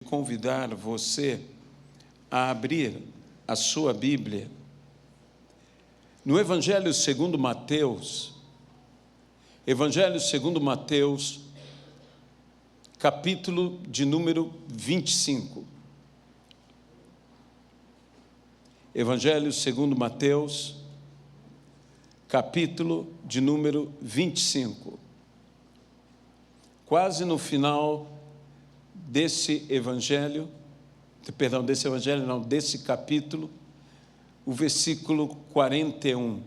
convidar você a abrir a sua Bíblia no Evangelho segundo Mateus, capítulo de número 25. Evangelho segundo Mateus, capítulo de número 25. Quase no final desse capítulo, o versículo 41.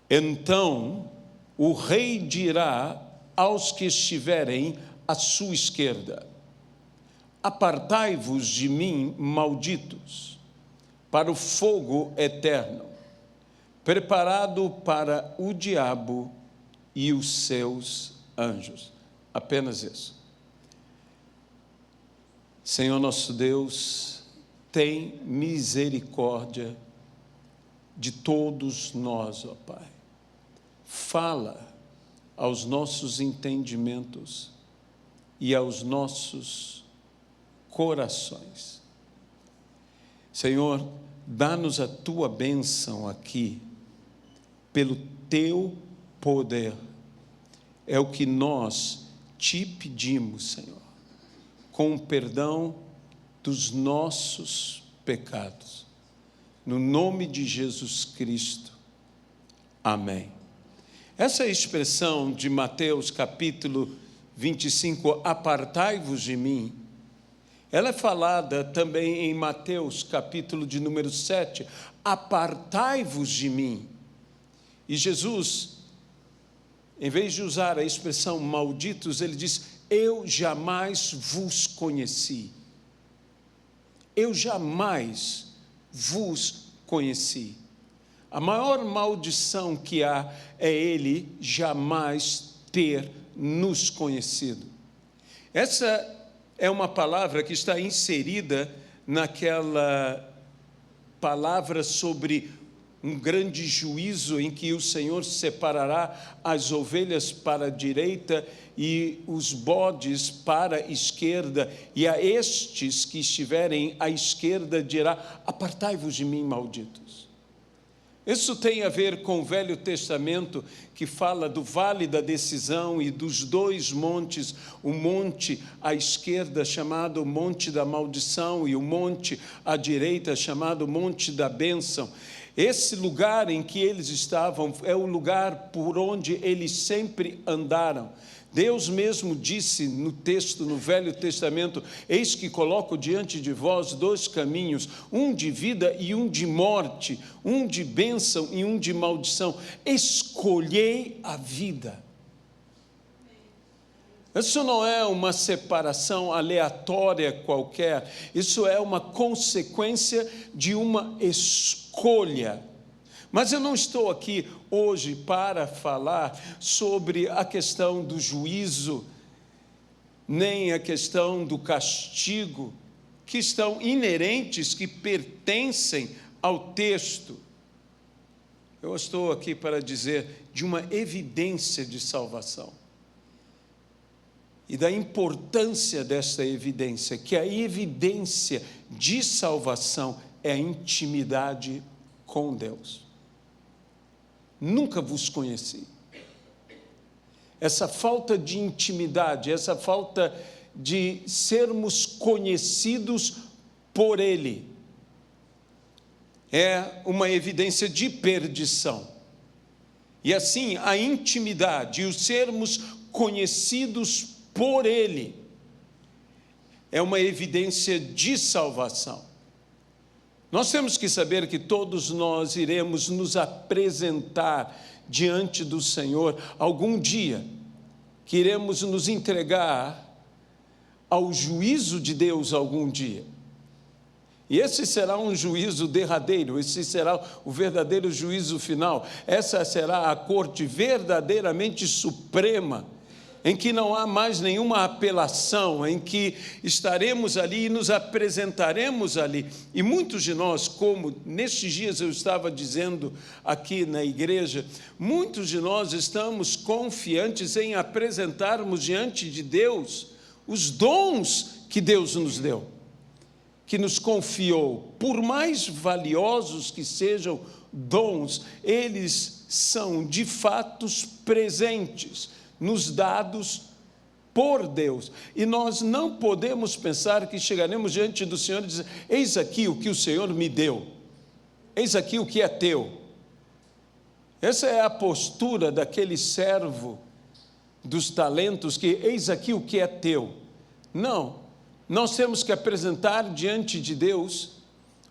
Então o rei dirá aos que estiverem à sua esquerda: apartai-vos de mim, malditos, para o fogo eterno, preparado para o diabo e os seus anjos. Apenas isso. Senhor nosso Deus, tem misericórdia de todos nós, ó Pai. Fala aos nossos entendimentos e aos nossos corações. Senhor, dá-nos a Tua bênção aqui, pelo Teu poder. É o que nós Te pedimos, Senhor, com o perdão dos nossos pecados. No nome de Jesus Cristo. Amém. Essa expressão de Mateus capítulo 25, apartai-vos de mim, ela é falada também em Mateus capítulo de número 7, apartai-vos de mim. E Jesus, em vez de usar a expressão malditos, ele diz: eu jamais vos conheci. Eu jamais vos conheci. A maior maldição que há é ele jamais ter nos conhecido. Essa é uma palavra que está inserida naquela palavra sobre um grande juízo em que o Senhor separará as ovelhas para a direita e os bodes para a esquerda, e a estes que estiverem à esquerda dirá: apartai-vos de mim, malditos. Isso tem a ver com o Velho Testamento, que fala do vale da decisão e dos dois montes, o monte à esquerda chamado monte da maldição e o monte à direita chamado monte da bênção. Esse lugar em que eles estavam é o lugar por onde eles sempre andaram. Deus mesmo disse no texto, no Velho Testamento: eis que coloco diante de vós dois caminhos, um de vida e um de morte, um de bênção e um de maldição. Escolhei a vida. Isso não é uma separação aleatória qualquer, isso é uma consequência de uma escolha. Mas eu não estou aqui hoje para falar sobre a questão do juízo, nem a questão do castigo, que estão inerentes, que pertencem ao texto. Eu estou aqui para dizer de uma evidência de salvação. E da importância dessa evidência, que a evidência de salvação é a intimidade com Deus. Nunca vos conheci. Essa falta de intimidade, essa falta de sermos conhecidos por Ele, é uma evidência de perdição. E assim, a intimidade e o sermos conhecidos por Ele é uma evidência de salvação. Nós temos que saber que todos nós iremos nos apresentar diante do Senhor algum dia, que iremos nos entregar ao juízo de Deus algum dia. E esse será um juízo derradeiro, esse será o verdadeiro juízo final. Essa será a corte verdadeiramente suprema, em que não há mais nenhuma apelação, em que estaremos ali e nos apresentaremos ali. E muitos de nós, como nestes dias eu estava dizendo aqui na igreja, muitos de nós estamos confiantes em apresentarmos diante de Deus os dons que Deus nos deu, que nos confiou. Por mais valiosos que sejam dons, eles são de fato presentes, nos dados por Deus. E nós não podemos pensar que chegaremos diante do Senhor e dizer: eis aqui o que o Senhor me deu, eis aqui o que é teu. Essa é a postura daquele servo dos talentos, que eis aqui o que é teu. Não, nós temos que apresentar diante de Deus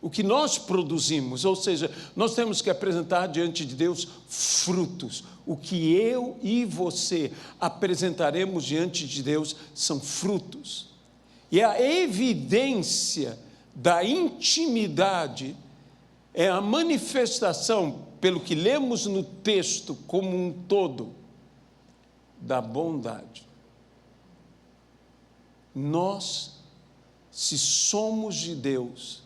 o que nós produzimos, ou seja, nós temos que apresentar diante de Deus frutos. O que eu e você apresentaremos diante de Deus são frutos. E a evidência da intimidade é a manifestação, pelo que lemos no texto como um todo, da bondade. Nós, se somos de Deus,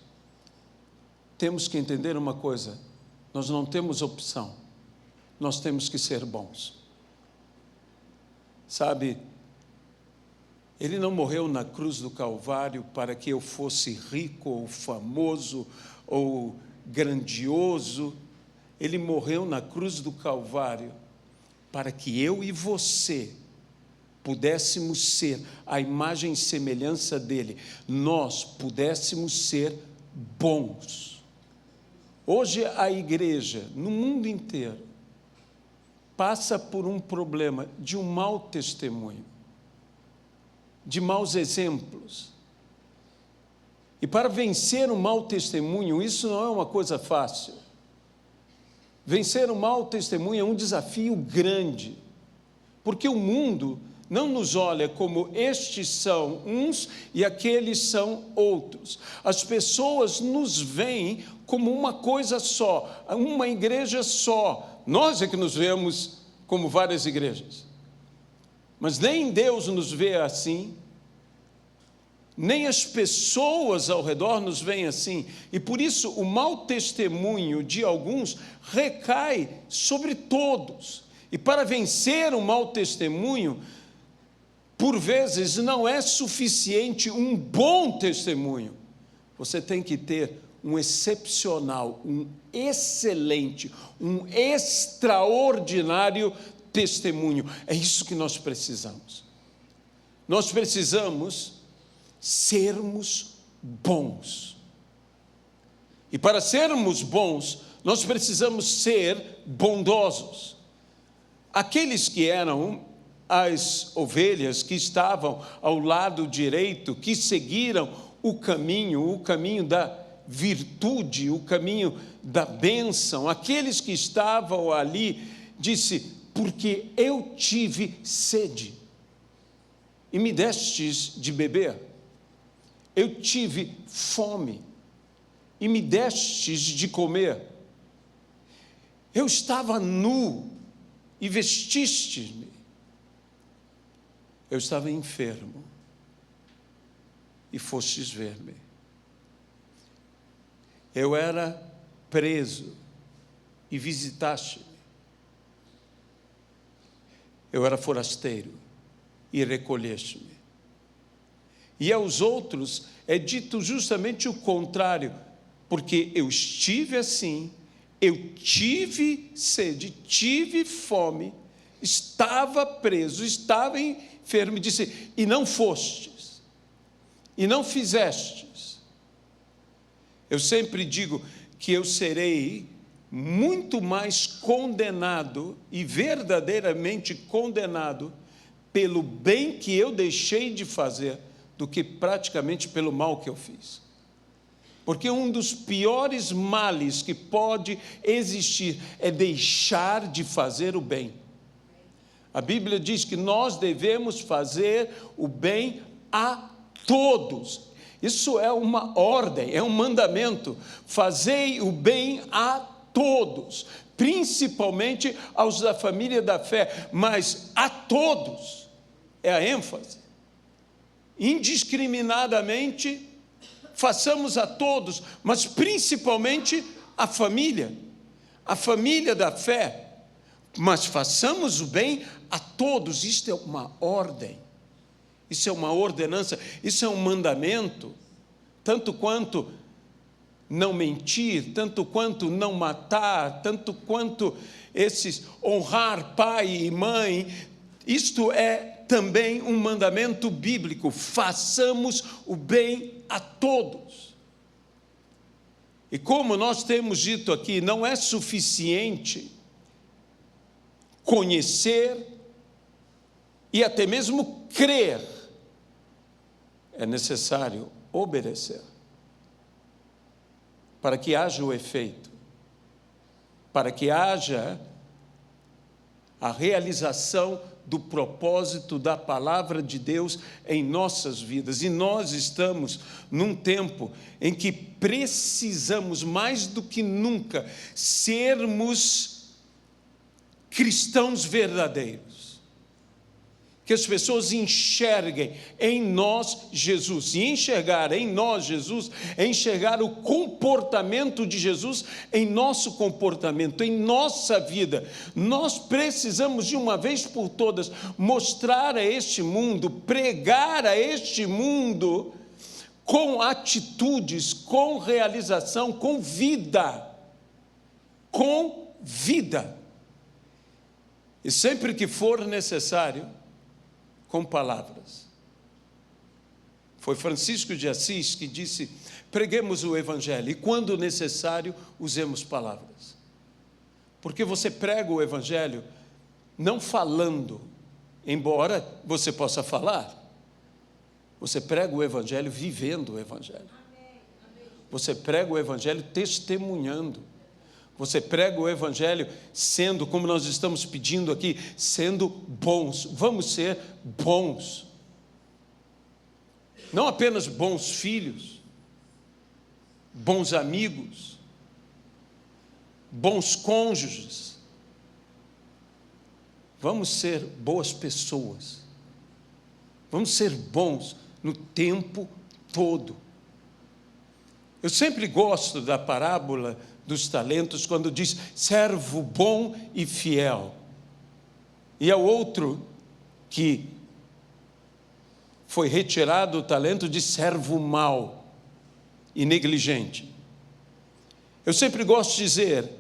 temos que entender uma coisa: nós não temos opção, nós temos que ser bons. Sabe, Ele não morreu na cruz do Calvário para que eu fosse rico ou famoso ou grandioso. Ele morreu na cruz do Calvário para que eu e você pudéssemos ser a imagem e semelhança dele, nós pudéssemos ser bons. Hoje a igreja, no mundo inteiro, passa por um problema de um mau testemunho, de maus exemplos. E para vencer um mau testemunho, isso não é uma coisa fácil. Vencer um mau testemunho é um desafio grande, porque o mundo não nos olha como estes são uns e aqueles são outros. As pessoas nos veem como uma coisa só, uma igreja só. Nós é que nos vemos como várias igrejas. Mas nem Deus nos vê assim, nem as pessoas ao redor nos veem assim. E por isso o mau testemunho de alguns recai sobre todos. E para vencer o mau testemunho, por vezes não é suficiente um bom testemunho. Você tem que ter um excepcional, um excelente, um extraordinário testemunho. É isso que nós precisamos. Nós precisamos sermos bons. E para sermos bons, nós precisamos ser bondosos. Aqueles que eram as ovelhas que estavam ao lado direito, que seguiram o caminho da virtude, o caminho da bênção, aqueles que estavam ali, disse: porque eu tive sede e me destes de beber, eu tive fome e me destes de comer, eu estava nu e vestistes-me, eu estava enfermo e fostes ver-me, eu era preso e visitaste-me, eu era forasteiro e recolheste-me. E aos outros é dito justamente o contrário, porque eu estive assim, eu tive sede, tive fome, estava preso, estava enfermo, e disse: e não fostes, e não fizestes. Eu sempre digo que eu serei muito mais condenado e verdadeiramente condenado pelo bem que eu deixei de fazer do que praticamente pelo mal que eu fiz. Porque um dos piores males que pode existir é deixar de fazer o bem. A Bíblia diz que nós devemos fazer o bem a todos. Isso é uma ordem, é um mandamento. Fazei o bem a todos, principalmente aos da família da fé, mas a todos é a ênfase. Indiscriminadamente, façamos a todos, mas principalmente a família da fé, mas façamos o bem a todos. Isto é uma ordem, isso é uma ordenança, isso é um mandamento, tanto quanto não mentir, tanto quanto não matar, tanto quanto esses honrar pai e mãe. Isto é também um mandamento bíblico: façamos o bem a todos. E como nós temos dito aqui, não é suficiente conhecer e até mesmo crer, é necessário obedecer, para que haja o efeito, para que haja a realização do propósito da palavra de Deus em nossas vidas. E nós estamos num tempo em que precisamos mais do que nunca sermos cristãos verdadeiros. Que as pessoas enxerguem em nós Jesus. E enxergar em nós Jesus é enxergar o comportamento de Jesus em nosso comportamento, em nossa vida. Nós precisamos de uma vez por todas mostrar a este mundo, pregar a este mundo com atitudes, com realização, com vida. Com vida. E sempre que for necessário, com palavras. Foi Francisco de Assis que disse: preguemos o Evangelho, e quando necessário, usemos palavras. Porque você prega o Evangelho não falando, embora você possa falar. Você prega o Evangelho vivendo o Evangelho. Você prega o Evangelho testemunhando. Você prega o Evangelho sendo, como nós estamos pedindo aqui, sendo bons. Vamos ser bons. Não apenas bons filhos, bons amigos, bons cônjuges. Vamos ser boas pessoas. Vamos ser bons no tempo todo. Eu sempre gosto da parábola dos talentos, quando diz servo bom e fiel. E ao outro que foi retirado o talento de servo mau e negligente. Eu sempre gosto de dizer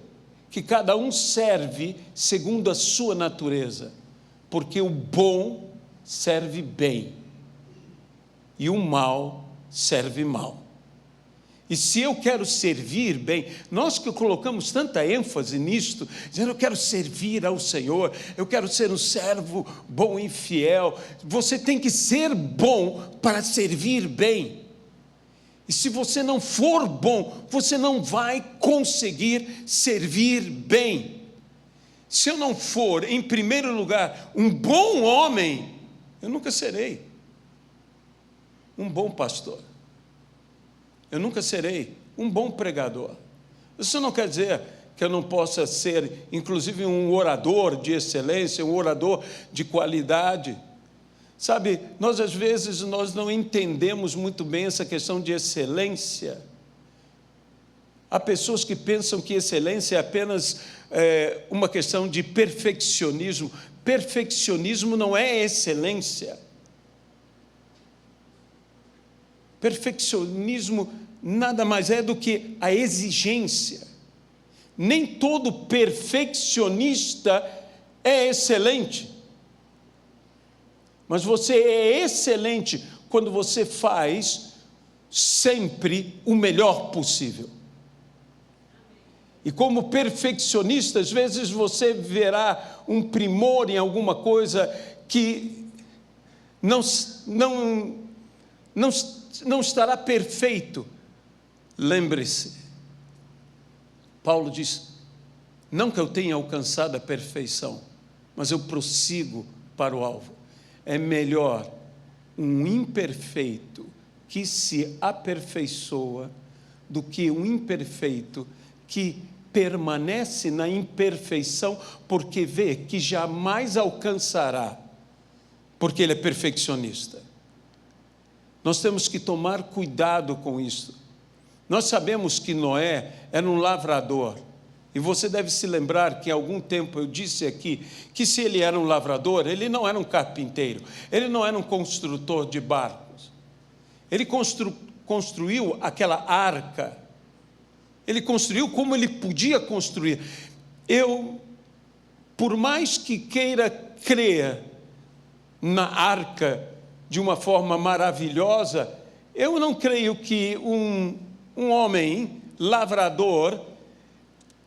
que cada um serve segundo a sua natureza, porque o bom serve bem e o mal serve mal. E se eu quero servir bem, nós que colocamos tanta ênfase nisto, dizendo eu quero servir ao Senhor, eu quero ser um servo bom e fiel, você tem que ser bom para servir bem. E se você não for bom, você não vai conseguir servir bem. Se eu não for, em primeiro lugar, um bom homem, eu nunca serei um bom pastor. Eu nunca serei um bom pregador. Isso não quer dizer que eu não possa ser, inclusive, um orador de excelência, um orador de qualidade. Sabe, nós às vezes não entendemos muito bem essa questão de excelência. Há pessoas que pensam que excelência é apenas uma questão de perfeccionismo. Perfeccionismo não é excelência. Perfeccionismo nada mais é do que a exigência. Nem todo perfeccionista é excelente. Mas você é excelente quando você faz sempre o melhor possível. E como perfeccionista, às vezes você verá um primor em alguma coisa que não estará perfeito. Lembre-se, Paulo diz, não que eu tenha alcançado a perfeição, mas eu prossigo para o alvo. É melhor um imperfeito que se aperfeiçoa do que um imperfeito que permanece na imperfeição porque vê que jamais alcançará, porque ele é perfeccionista. Nós temos que tomar cuidado com isso. Nós sabemos que Noé era um lavrador, E você deve se lembrar que há algum tempo eu disse aqui que se ele era um lavrador, ele não era um carpinteiro, ele não era um construtor de barcos. Ele construiu aquela arca, ele construiu como ele podia construir. Eu, por mais que queira crer na arca de uma forma maravilhosa, eu não creio que um homem lavrador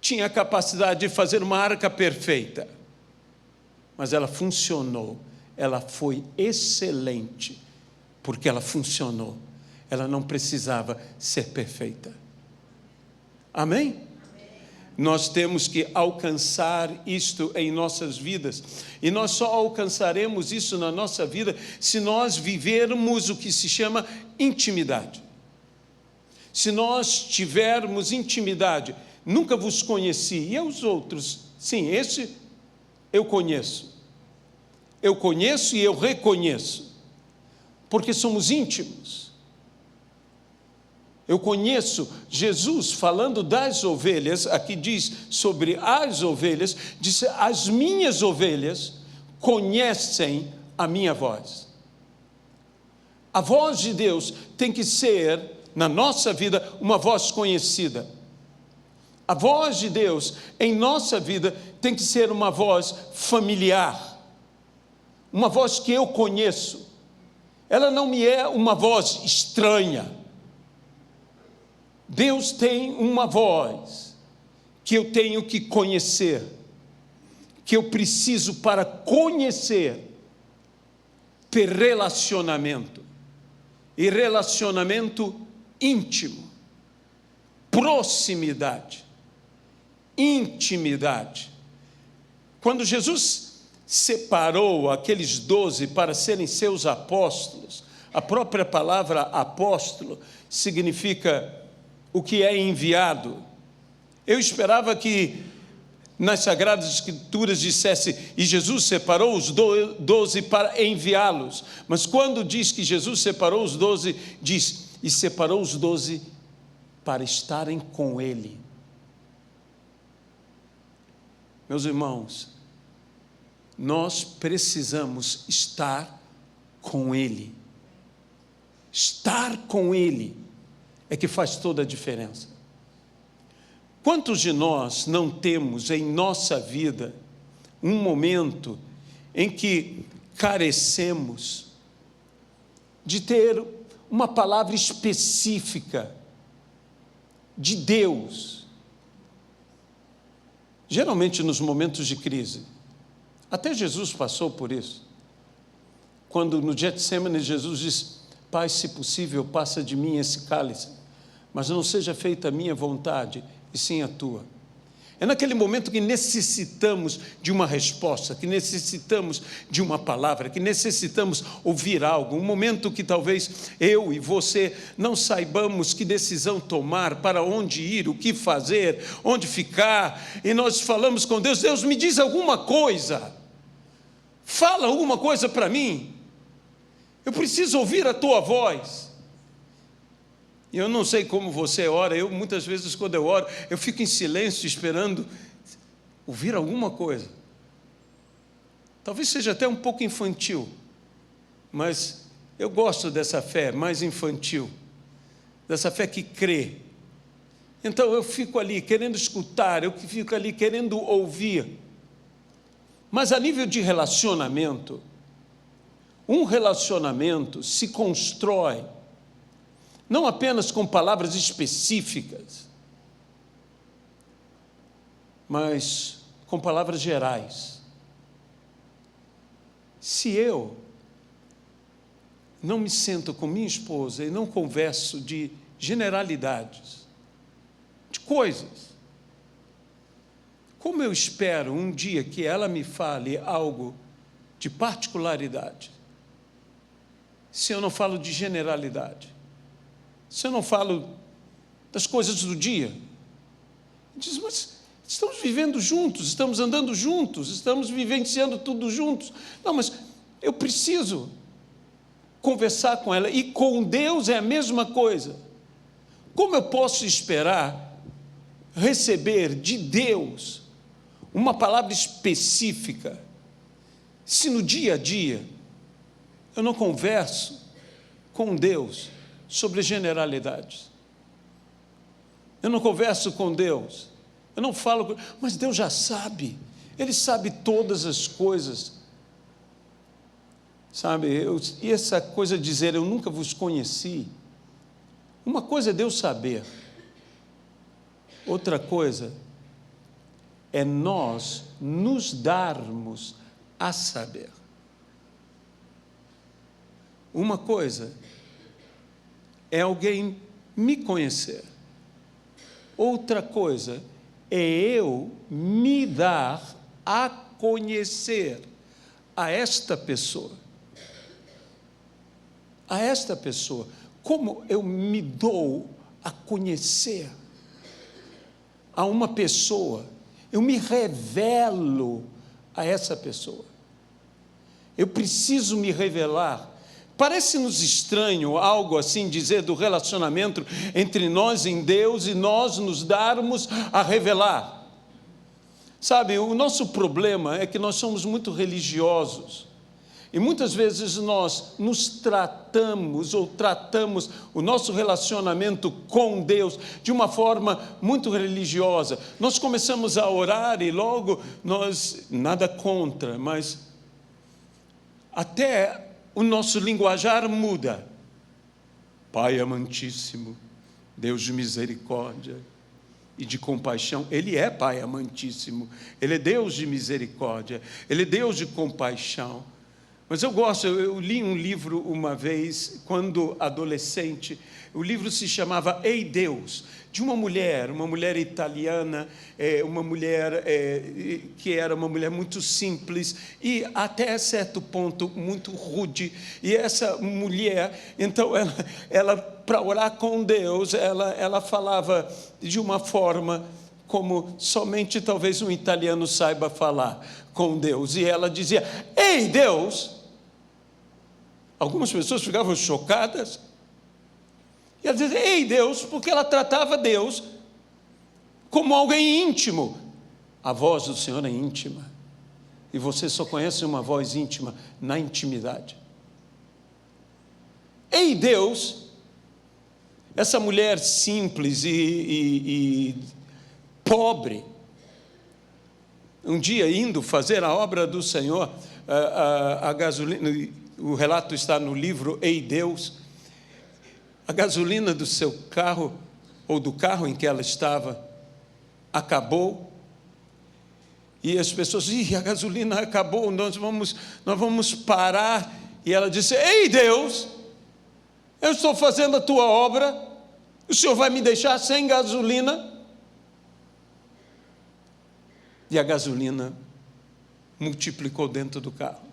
tinha a capacidade de fazer uma arca perfeita, mas ela funcionou, ela foi excelente, porque ela funcionou, ela não precisava ser perfeita. Amém? Nós temos que alcançar isto em nossas vidas, e nós só alcançaremos isso na nossa vida se nós vivermos o que se chama intimidade. Se nós tivermos intimidade, nunca vos conheci, e os outros? Sim, esse eu conheço e eu reconheço, porque somos íntimos. Eu conheço Jesus falando das ovelhas, aqui diz sobre as ovelhas, diz: as minhas ovelhas conhecem a minha voz. A voz de Deus tem que ser, na nossa vida, uma voz conhecida. A voz de Deus em nossa vida tem que ser uma voz familiar, uma voz que eu conheço. Ela não me é uma voz estranha. Deus tem uma voz que eu tenho que conhecer, que eu preciso para conhecer, ter relacionamento, e relacionamento íntimo, proximidade, intimidade. Quando Jesus separou aqueles 12 para serem seus apóstolos, a própria palavra apóstolo significa o que é enviado. Eu esperava que nas Sagradas Escrituras dissesse: e Jesus separou os 12 para enviá-los. Mas quando diz que Jesus separou os 12, diz: e separou os 12 para estarem com Ele. Meus irmãos, nós precisamos estar com Ele. Estar com Ele é que faz toda a diferença. Quantos de nós não temos em nossa vida um momento em que carecemos de ter uma palavra específica de Deus? Geralmente nos momentos de crise. Até Jesus passou por isso. Quando no Getsemane Jesus disse: Pai, se possível, passa de mim esse cálice, mas não seja feita a minha vontade, e sim a tua. É naquele momento que necessitamos de uma resposta, que necessitamos de uma palavra, que necessitamos ouvir algo, um momento que talvez eu e você não saibamos que decisão tomar, para onde ir, o que fazer, onde ficar, e nós falamos com Deus: Deus, me diz alguma coisa, fala alguma coisa para mim, eu preciso ouvir a tua voz. E eu não sei como você ora, eu muitas vezes quando eu oro, eu fico em silêncio esperando ouvir alguma coisa. Talvez seja até um pouco infantil, mas eu gosto dessa fé mais infantil, dessa fé que crê. Então eu fico ali querendo escutar, eu fico ali querendo ouvir. Mas a nível de relacionamento, um relacionamento se constrói não apenas com palavras específicas, mas com palavras gerais. Se eu não me sento com minha esposa e não converso de generalidades, de coisas, como eu espero um dia que ela me fale algo de particularidade, se eu não falo de generalidade? Se eu não falo das coisas do dia? Diz: mas estamos vivendo juntos, estamos andando juntos, estamos vivenciando tudo juntos. Não, mas eu preciso conversar com ela, e com Deus é a mesma coisa. Como eu posso esperar receber de Deus uma palavra específica, se no dia a dia eu não converso com Deus sobre generalidades? Eu não converso com Deus, eu não falo, mas Deus já sabe, Ele sabe todas as coisas, sabe? E essa coisa de dizer, eu nunca vos conheci, uma coisa é Deus saber, outra coisa é nós nos darmos a saber. Uma coisa é alguém me conhecer, outra coisa é eu me dar a conhecer a esta pessoa. A esta pessoa. Como eu me dou a conhecer a uma pessoa? Eu me revelo a essa pessoa. Eu preciso me revelar. Parece-nos estranho algo assim dizer do relacionamento entre nós em Deus e nós nos darmos a revelar. Sabe, o nosso problema é que nós somos muito religiosos. E muitas vezes nós nos tratamos ou tratamos o nosso relacionamento com Deus de uma forma muito religiosa. Nós começamos a orar e logo nós, nada contra, mas até o nosso linguajar muda. Pai amantíssimo, Deus de misericórdia e de compaixão. Ele é Pai amantíssimo, Ele é Deus de misericórdia, Ele é Deus de compaixão. Mas eu li um livro uma vez, quando adolescente, o livro se chamava Ei Deus, de uma mulher italiana, uma mulher que era uma mulher muito simples e até certo ponto muito rude. E essa mulher, então, ela para orar com Deus, ela falava de uma forma como somente talvez um italiano saiba falar com Deus. E ela dizia, Ei Deus! Algumas pessoas ficavam chocadas. E ela dizia, Ei Deus, porque ela tratava Deus como alguém íntimo. A voz do Senhor é íntima. E você só conhece uma voz íntima na intimidade. Ei Deus, essa mulher simples e pobre, um dia indo fazer a obra do Senhor, a gasolina, o relato está no livro Ei Deus, a gasolina do seu carro, ou do carro em que ela estava, acabou, e as pessoas, a gasolina acabou, nós vamos parar, e ela disse, Ei Deus, eu estou fazendo a tua obra, o Senhor vai me deixar sem gasolina? E a gasolina multiplicou dentro do carro.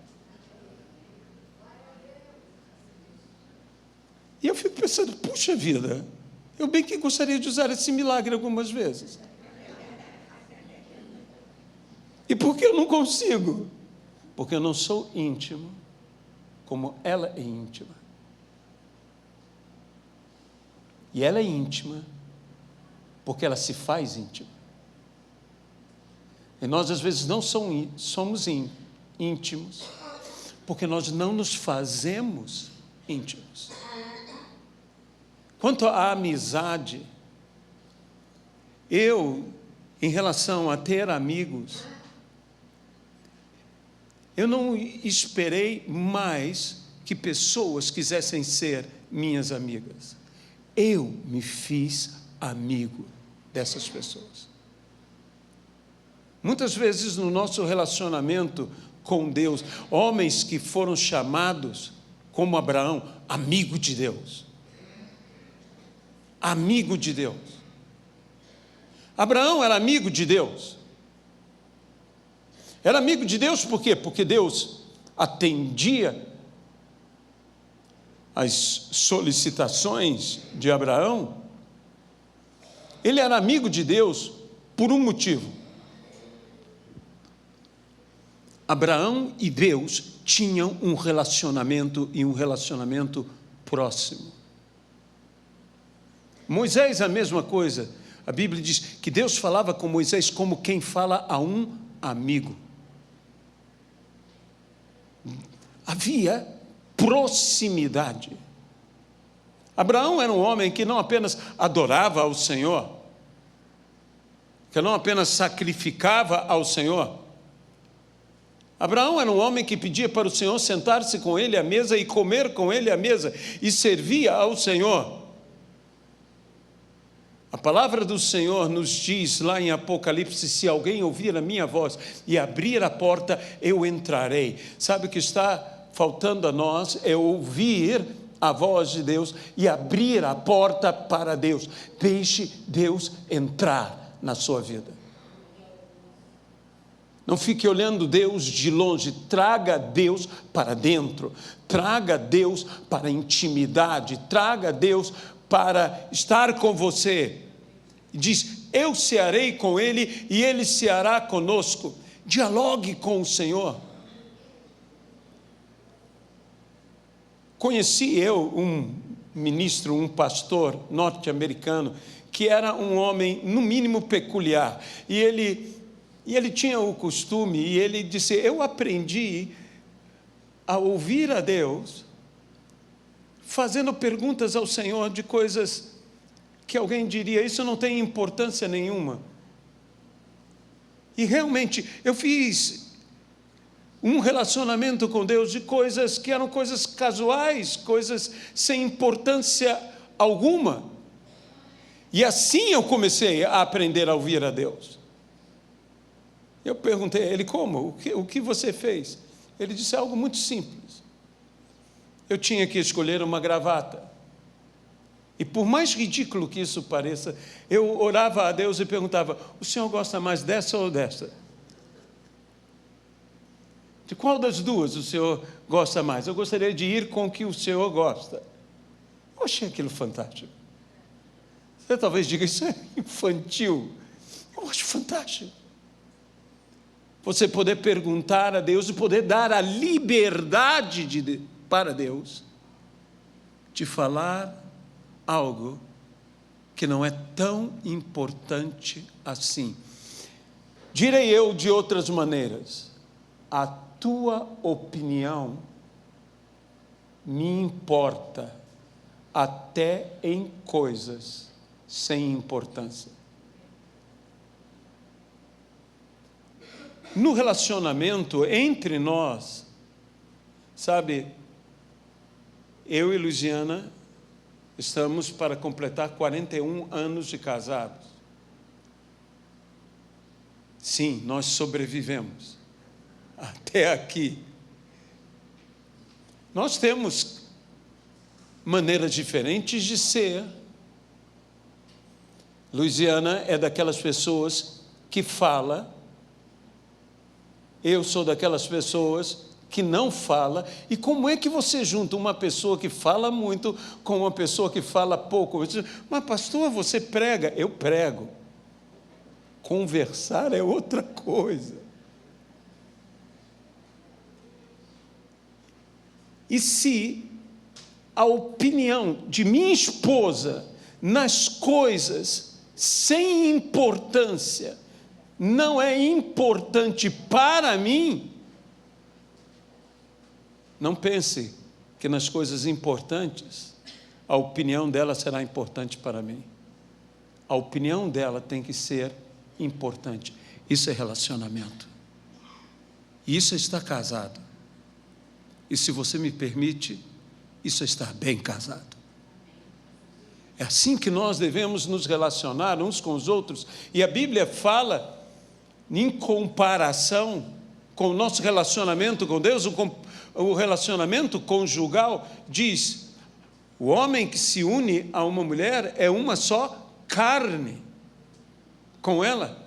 E eu fico pensando, puxa vida, eu bem que gostaria de usar esse milagre algumas vezes. E por que eu não consigo? Porque eu não sou íntimo, como ela é íntima. E ela é íntima, porque ela se faz íntima. E nós, às vezes, não somos íntimos, porque nós não nos fazemos íntimos. Quanto à amizade, em relação a ter amigos, eu não esperei mais que pessoas quisessem ser minhas amigas. Eu me fiz amigo dessas pessoas. Muitas vezes no nosso relacionamento com Deus, homens que foram chamados, como Abraão, amigo de Deus. Amigo de Deus. Abraão era amigo de Deus. Era amigo de Deus por quê? Porque Deus atendia as solicitações de Abraão. Ele era amigo de Deus por um motivo. Abraão e Deus tinham um relacionamento e um relacionamento próximo. Moisés, a mesma coisa. A Bíblia diz que Deus falava com Moisés como quem fala a um amigo. Havia proximidade. Abraão era um homem que não apenas adorava ao Senhor, que não apenas sacrificava ao Senhor. Abraão era um homem que pedia para o Senhor sentar-se com ele à mesa e comer com ele à mesa, e servia ao Senhor. A palavra do Senhor nos diz lá em Apocalipse: se alguém ouvir a minha voz e abrir a porta, eu entrarei. Sabe o que está faltando a nós? É ouvir a voz de Deus e abrir a porta para Deus. Deixe Deus entrar na sua vida. Não fique olhando Deus de longe, traga Deus para dentro, traga Deus para a intimidade, traga Deus para estar com você. Diz: eu cearei com Ele e Ele ceará conosco. Dialogue com o Senhor. Conheci eu um ministro, um pastor norte-americano, que era um homem, no mínimo, peculiar. E ele tinha o costume, e ele disse: eu aprendi a ouvir a Deus, fazendo perguntas ao Senhor de coisas que alguém diria: isso não tem importância nenhuma. E realmente, eu fiz um relacionamento com Deus de coisas que eram coisas casuais, coisas sem importância alguma. E assim eu comecei a aprender a ouvir a Deus. Eu perguntei a ele: como? O que você fez? Ele disse algo muito simples. Eu tinha que escolher uma gravata. E por mais ridículo que isso pareça, eu orava a Deus e perguntava: o Senhor gosta mais dessa ou dessa? De qual das duas o Senhor gosta mais? Eu gostaria de ir com o que o Senhor gosta. Eu achei aquilo fantástico. Você talvez diga: isso é infantil. Eu acho fantástico. Você poder perguntar a Deus e poder dar a liberdade para Deus de falar algo que não é tão importante assim. Direi eu de outras maneiras: a tua opinião me importa até em coisas sem importância. No relacionamento entre nós, sabe, eu e Luciana estamos para completar 41 anos de casados. Sim, nós sobrevivemos até aqui. Nós temos maneiras diferentes de ser. Luciana é daquelas pessoas que fala. Eu sou daquelas pessoas que não fala. E como é que você junta uma pessoa que fala muito com uma pessoa que fala pouco? Mas pastor, você prega? Eu prego. Conversar é outra coisa. E se a opinião de minha esposa nas coisas sem importância não é importante para mim, não pense que nas coisas importantes a opinião dela será importante para mim. A opinião dela tem que ser importante. Isso é relacionamento. Isso é estar casado. E se você me permite, isso é estar bem casado. É assim que nós devemos nos relacionar uns com os outros. E a Bíblia fala, em comparação com o nosso relacionamento com Deus, o relacionamento conjugal, diz: o homem que se une a uma mulher é uma só carne com ela.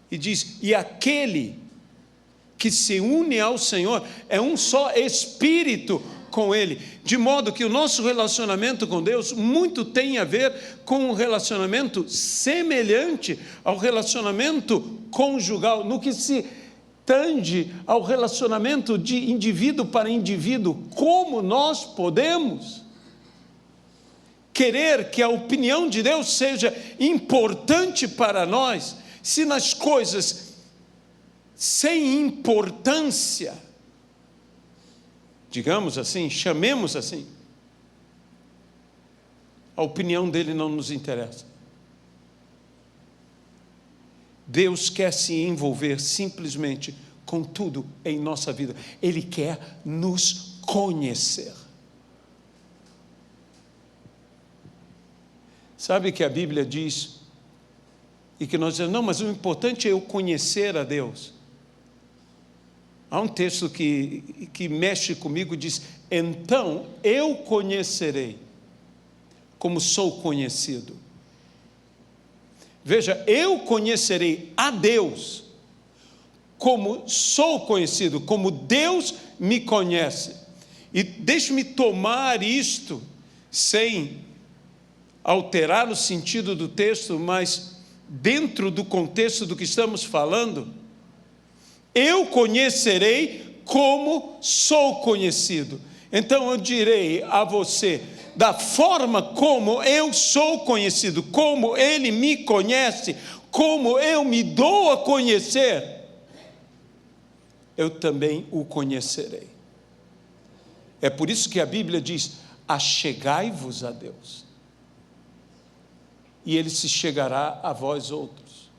E diz: e aquele que se une ao Senhor é um só espírito com Ele. De modo que o nosso relacionamento com Deus muito tem a ver com um relacionamento semelhante ao relacionamento conjugal, no que se tange ao relacionamento de indivíduo para indivíduo. Como nós podemos querer que a opinião de Deus seja importante para nós, se nas coisas sem importância, digamos assim, chamemos assim, a opinião dele não nos interessa. Deus quer se envolver simplesmente com tudo em nossa vida. Ele quer nos conhecer. Sabe que a Bíblia diz, e que nós dizemos, não, mas o importante é eu conhecer a Deus. Há um texto que mexe comigo, diz, então eu conhecerei como sou conhecido. Veja, eu conhecerei a Deus como sou conhecido, como Deus me conhece. E deixe-me tomar isto sem alterar o sentido do texto, mas dentro do contexto do que estamos falando, eu conhecerei como sou conhecido. Então eu direi a você, da forma como eu sou conhecido, como Ele me conhece, como eu me dou a conhecer, eu também o conhecerei. É por isso que a Bíblia diz, achegai-vos a Deus, e Ele se chegará a vós outros.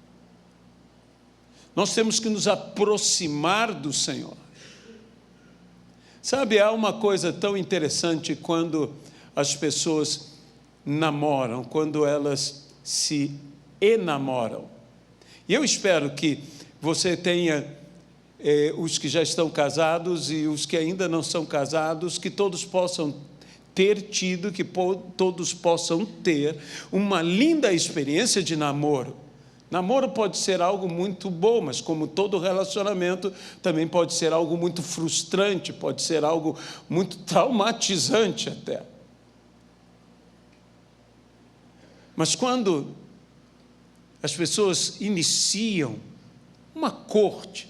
Nós temos que nos aproximar do Senhor. Sabe, há uma coisa tão interessante quando as pessoas namoram, quando elas se enamoram. E eu espero que você tenha, os que já estão casados e os que ainda não são casados, que todos possam ter tido, que todos possam ter uma linda experiência de namoro. Namoro pode ser algo muito bom, mas como todo relacionamento, também pode ser algo muito frustrante, pode ser algo muito traumatizante até. Mas quando as pessoas iniciam uma corte,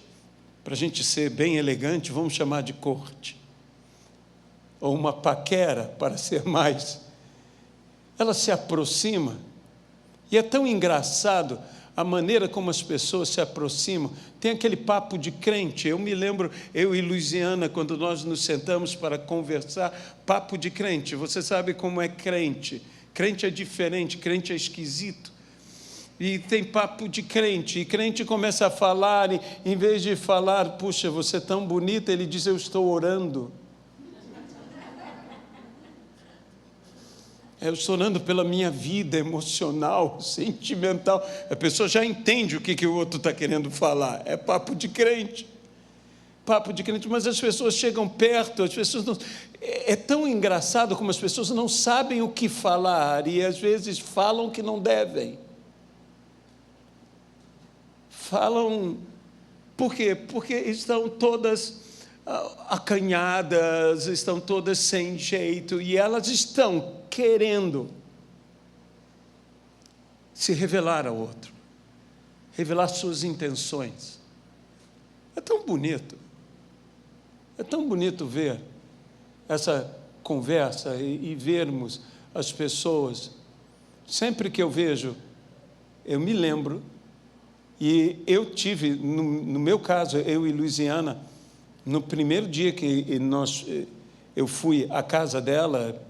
para a gente ser bem elegante, vamos chamar de corte, ou uma paquera, para ser mais, ela se aproxima, e é tão engraçado a maneira como as pessoas se aproximam. Tem aquele papo de crente. Eu me lembro, eu e Luiziana, quando nós nos sentamos para conversar, papo de crente. Você sabe como é crente. Crente é diferente, crente é esquisito. E tem papo de crente, e crente começa a falar, e em vez de falar, puxa, você é tão bonita, ele diz, eu estou orando. Eu estou orando pela minha vida emocional, sentimental. A pessoa já entende o que o outro está querendo falar. É papo de crente. Papo de crente, mas as pessoas chegam perto, as pessoas não... É tão engraçado como as pessoas não sabem o que falar e às vezes falam que não devem. Falam... Por quê? Porque estão todas acanhadas, estão todas sem jeito, e elas estão querendo se revelar ao outro, revelar suas intenções. É tão bonito ver essa conversa e vermos as pessoas. Sempre que eu vejo, eu me lembro, e eu tive, no meu caso, eu e Luiziana, no primeiro dia que eu fui à casa dela,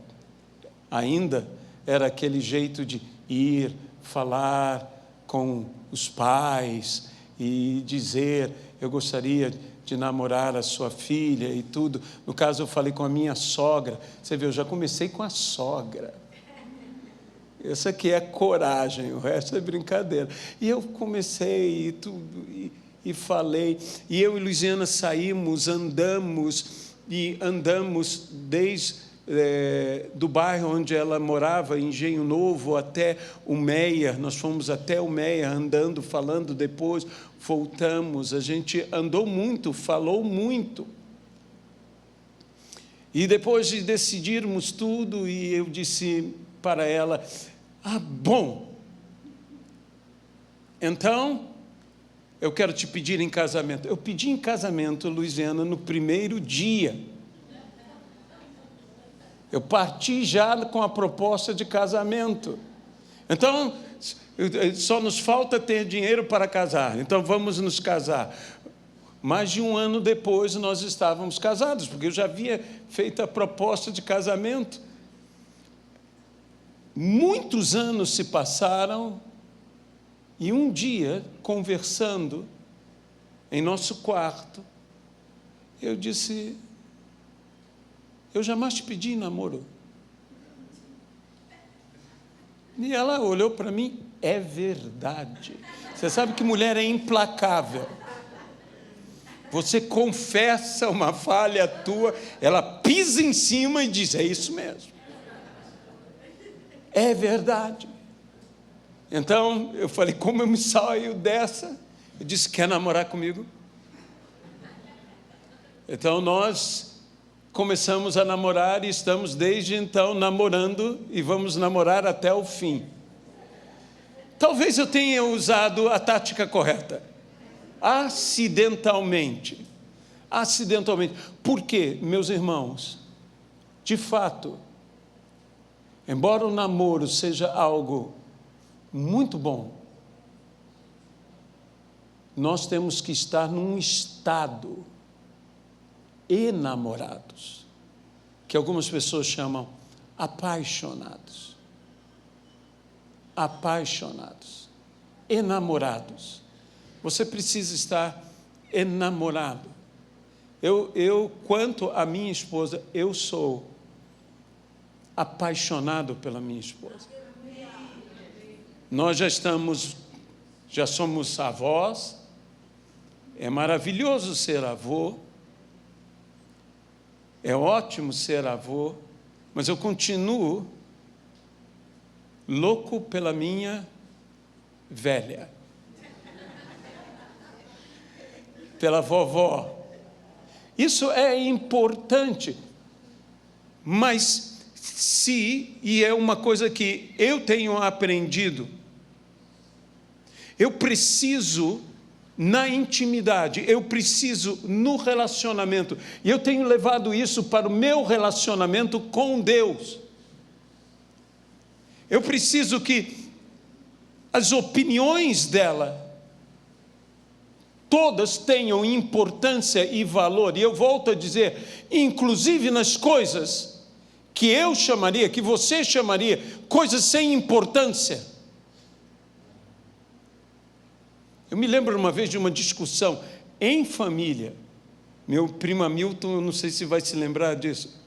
ainda era aquele jeito de ir, falar com os pais e dizer, eu gostaria de namorar a sua filha e tudo. No caso, eu falei com a minha sogra. Você vê, eu já comecei com a sogra. Essa aqui é coragem, o resto é brincadeira. E eu comecei e falei, e eu e Luiziana saímos, andamos desde do bairro onde ela morava, em Engenho Novo, até o Meia. Nós fomos até o Meia, andando, falando, depois voltamos. A gente andou muito, falou muito. E depois de decidirmos tudo, e eu disse para ela, bom, então... eu quero te pedir em casamento. Eu pedi em casamento, Luiziana, no primeiro dia. Eu parti já com a proposta de casamento. Então, só nos falta ter dinheiro para casar. Então, vamos nos casar. Mais de um ano depois, nós estávamos casados, porque eu já havia feito a proposta de casamento. Muitos anos se passaram e um dia, conversando em nosso quarto, eu disse: eu jamais te pedi namoro. E ela olhou para mim: é verdade. Você sabe que mulher é implacável. Você confessa uma falha tua, ela pisa em cima e diz: é isso mesmo. É verdade. Então, eu falei: como eu me saio dessa? Eu disse: quer namorar comigo? Então, nós começamos a namorar e estamos desde então namorando e vamos namorar até o fim. Talvez eu tenha usado a tática correta. Acidentalmente. Por quê, meus irmãos? De fato, embora o namoro seja algo muito bom, nós temos que estar num estado enamorados, que algumas pessoas chamam apaixonados. Apaixonados, enamorados. Você precisa estar enamorado. Quanto à minha esposa, eu sou apaixonado pela minha esposa. Nós já somos avós, é maravilhoso ser avô, é ótimo ser avô, mas eu continuo louco pela minha velha, pela vovó. Isso é importante, mas e é uma coisa que eu tenho aprendido, eu preciso na intimidade, eu preciso no relacionamento, e eu tenho levado isso para o meu relacionamento com Deus. Eu preciso que as opiniões dela todas tenham importância e valor, e eu volto a dizer, inclusive nas coisas que eu chamaria, que você chamaria, coisas sem importância. Eu me lembro uma vez de uma discussão em família, meu primo Hamilton, eu não sei se vai se lembrar disso,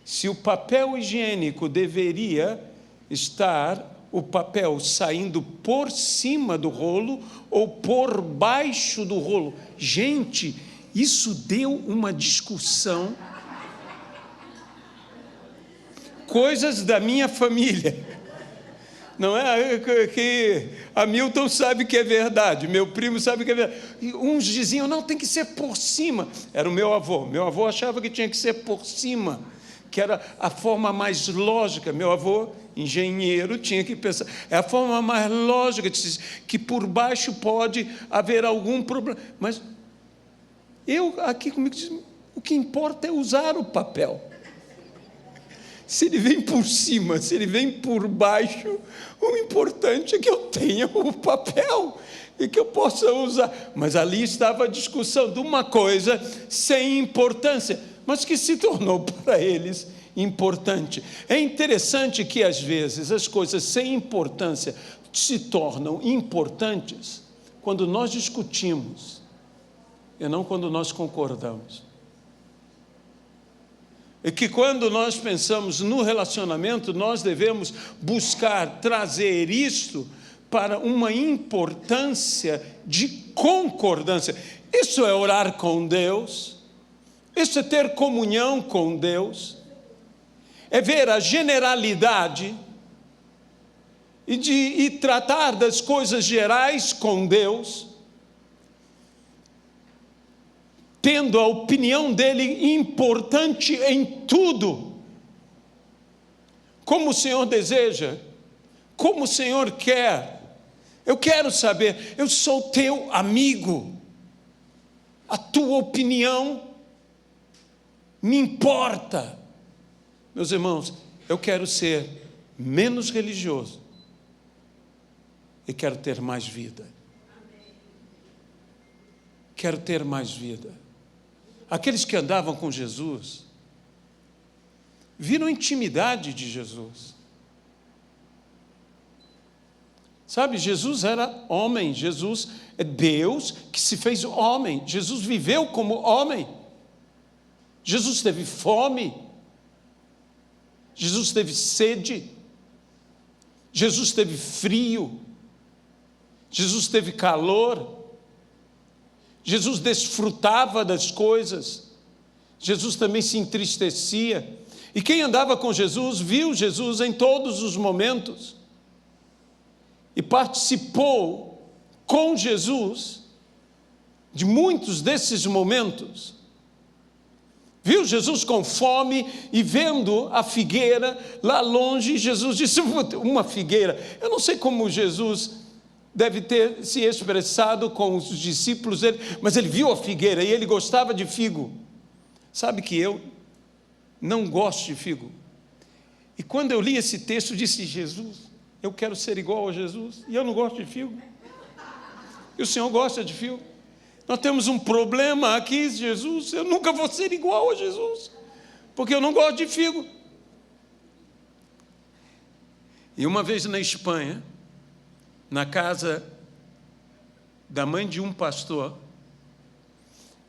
se o papel higiênico deveria estar, o papel saindo por cima do rolo ou por baixo do rolo. Gente, isso deu uma discussão. Coisas da minha família. Não é que Hamilton sabe que é verdade, meu primo sabe que é verdade. E uns diziam: não, tem que ser por cima. Era o meu avô. Meu avô achava que tinha que ser por cima, que era a forma mais lógica. Meu avô, engenheiro, tinha que pensar, é a forma mais lógica, que por baixo pode haver algum problema. Mas eu, aqui comigo, o que importa é usar o papel. Se ele vem por cima, se ele vem por baixo, o importante é que eu tenha o papel e que eu possa usar. Mas ali estava a discussão de uma coisa sem importância, mas que se tornou para eles importante. É interessante que às vezes as coisas sem importância se tornam importantes quando nós discutimos e não quando nós concordamos. E que quando nós pensamos no relacionamento, nós devemos buscar trazer isto para uma importância de concordância. Isso é orar com Deus, isso é ter comunhão com Deus, é ver a generalidade e tratar das coisas gerais com Deus, tendo a opinião dele importante em tudo, como o Senhor deseja, como o Senhor quer. Eu quero saber, eu sou teu amigo, a tua opinião me importa. Meus irmãos, eu quero ser menos religioso e quero ter mais vida. Quero ter mais vida. Aqueles que andavam com Jesus viram a intimidade de Jesus. Sabe, Jesus era homem, Jesus é Deus que se fez homem. Jesus viveu como homem. Jesus teve fome. Jesus teve sede. Jesus teve frio. Jesus teve calor. Jesus desfrutava das coisas. Jesus também se entristecia. E quem andava com Jesus, viu Jesus em todos os momentos. E participou com Jesus de muitos desses momentos. Viu Jesus com fome e vendo a figueira lá longe, Jesus disse: uma figueira. Eu não sei como Jesus deve ter se expressado com os discípulos dele, mas ele viu a figueira e ele gostava de figo. Sabe que eu não gosto de figo. E quando eu li esse texto, eu disse: Jesus, eu quero ser igual a Jesus, e eu não gosto de figo. E o Senhor gosta de figo. Nós temos um problema aqui, Jesus, eu nunca vou ser igual a Jesus, porque eu não gosto de figo. E uma vez na Espanha, na casa da mãe de um pastor,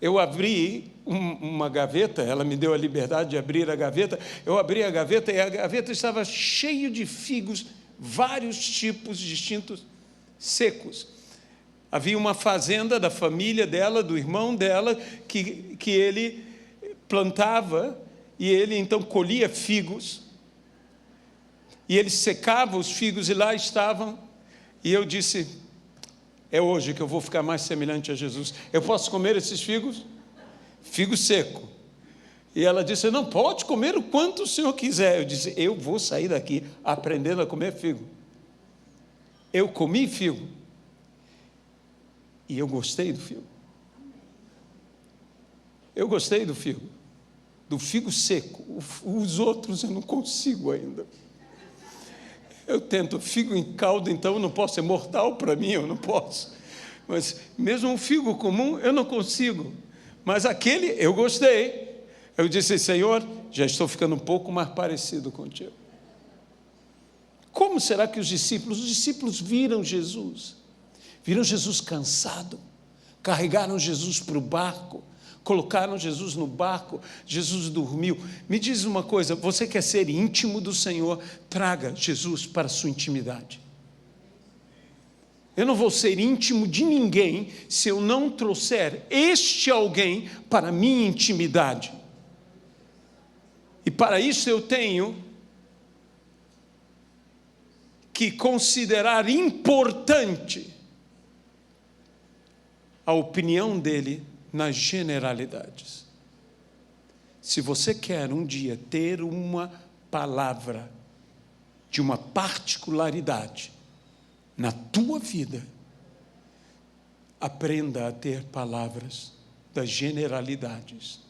eu abri uma gaveta, ela me deu a liberdade de abrir a gaveta, eu abri a gaveta e a gaveta estava cheia de figos, vários tipos distintos, secos. Havia uma fazenda da família dela, do irmão dela, que ele plantava, e ele então colhia figos, e ele secava os figos, e lá estavam. E eu disse: é hoje que eu vou ficar mais semelhante a Jesus. Eu posso comer esses figos? Figo seco. E ela disse: não, pode comer o quanto o senhor quiser. Eu disse: eu vou sair daqui aprendendo a comer figo. Eu comi figo. E eu gostei do figo. Eu gostei do figo seco. Os outros eu não consigo ainda. Eu tento figo em caldo, então eu não posso, é mortal para mim, eu não posso. Mas mesmo um figo comum eu não consigo. Mas aquele eu gostei. Eu disse: Senhor, já estou ficando um pouco mais parecido contigo. Como será que os discípulos viram Jesus? Viram Jesus cansado, carregaram Jesus para o barco, colocaram Jesus no barco, Jesus dormiu. Me diz uma coisa, você quer ser íntimo do Senhor? Traga Jesus para a sua intimidade. Eu não vou ser íntimo de ninguém se eu não trouxer este alguém para a minha intimidade. E para isso eu tenho que considerar importante a opinião dele nas generalidades. Se você quer um dia ter uma palavra de uma particularidade na tua vida, aprenda a ter palavras das generalidades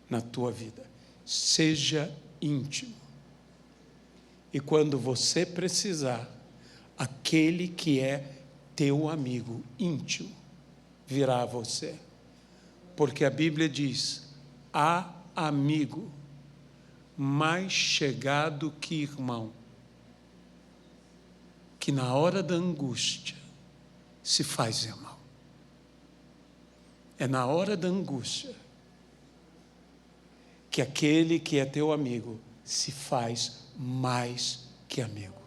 na tua vida. Seja íntimo. E quando você precisar, aquele que é teu amigo íntimo virá a você. Porque a Bíblia diz: há amigo mais chegado que irmão, que na hora da angústia se faz irmão. É na hora da angústia que aquele que é teu amigo se faz mais que amigo.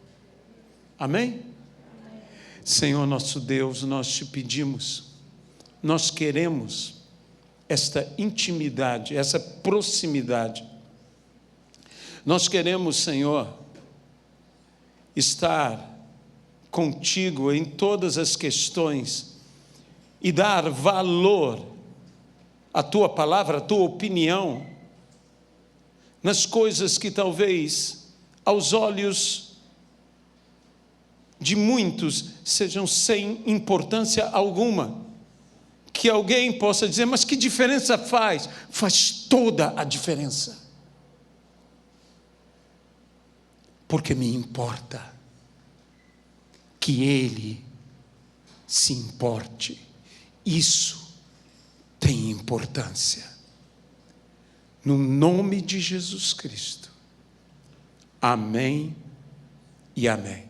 Amém? Senhor nosso Deus, nós te pedimos, nós queremos esta intimidade, essa proximidade. Nós queremos, Senhor, estar contigo em todas as questões e dar valor à tua palavra, à tua opinião, nas coisas que talvez aos olhos de muitos sejam sem importância alguma. Que alguém possa dizer: mas que diferença faz? Faz toda a diferença. porque me importa que Ele se importe. Isso tem importância. No nome de Jesus Cristo. Amém e amém.